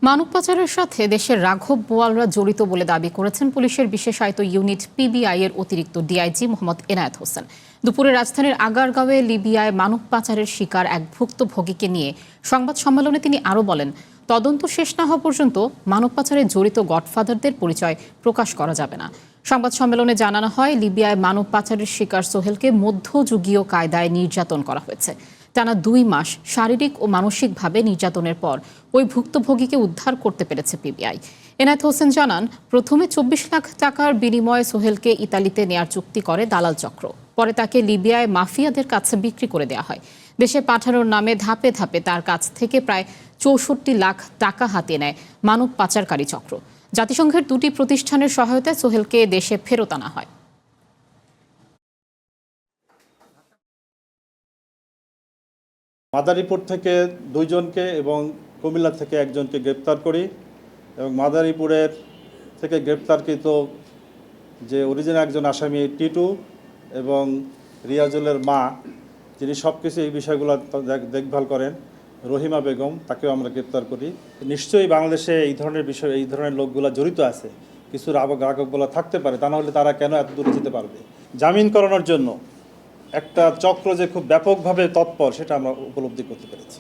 মানব পাচারের সাথে দেশের রাঘব বোয়ালরা জড়িত বলে দাবি করেছেন পুলিশের বিশেষায়িত ইউনিট পিবিআই এর অতিরিক্ত ডিআইজি মোহাম্মদ এনায়েত হোসেন। দুপুরে রাজধানীর আগারগাঁওয়ে লিবিয়ায় মানব পাচারের শিকার এক ভুক্তভোগীকে নিয়ে সংবাদ সম্মেলনে তিনি আরও বলেন, তদন্ত শেষ না হওয়া পর্যন্ত মানব পাচারে জড়িত গডফাদারদের পরিচয় প্রকাশ করা যাবে না। সংবাদ সম্মেলনে জানানো হয়, লিবিয়ায় মানব পাচারের শিকার সোহেলকে মধ্যযুগীয় কায়দায় নির্যাতন করা হয়েছে। টানা 2 মাস শারীরিক ও মানসিকভাবে নির্যাতনের পর ওই ভুক্তভোগীকে উদ্ধার করতে পেরেছে পিবিআই। এনায়েত হোসেন জানান, প্রথমে 24 লাখ টাকার বিনিময়ে সোহেলকে ইতালিতে নেয়ার চুক্তি করে দালাল চক্র। পরে তাকে লিবিয়ায় মাফিয়াদের কাছে বিক্রি করে দেওয়া হয়। দেশে পাঠানোর নামে ধাপে ধাপে তার কাছ থেকে প্রায় 64 লাখ টাকা হাতিয়ে নেয় মানব পাচারকারী চক্র। জাতিসংঘের 2টি প্রতিষ্ঠানের সহায়তায় সোহেলকে দেশে ফেরত আনা হয়। মাদারীপুর থেকে 2 জনকে এবং কুমিল্লা থেকে 1 জনকে গ্রেপ্তার করি এবং মাদারীপুরের থেকে গ্রেপ্তারকৃত যে অরিজিনাল একজন আসামি টিটু এবং রিয়াজুলের মা, যিনি সব কিছু এই বিষয়গুলো দেখভাল করেন, রহিমা বেগম, তাকেও আমরা গ্রেপ্তার করি। নিশ্চয়ই বাংলাদেশে এই ধরনের বিষয়, এই ধরনের লোকগুলো জড়িত আছে, কিছু রাঘবগুলো থাকতে পারে, তা না হলে তারা কেন এত দূরে যেতে পারবে? জামিন করানোর জন্য একটা চক্র যে খুব ব্যাপকভাবে তৎপর, সেটা আমরা উপলব্ধি করতে পেরেছি।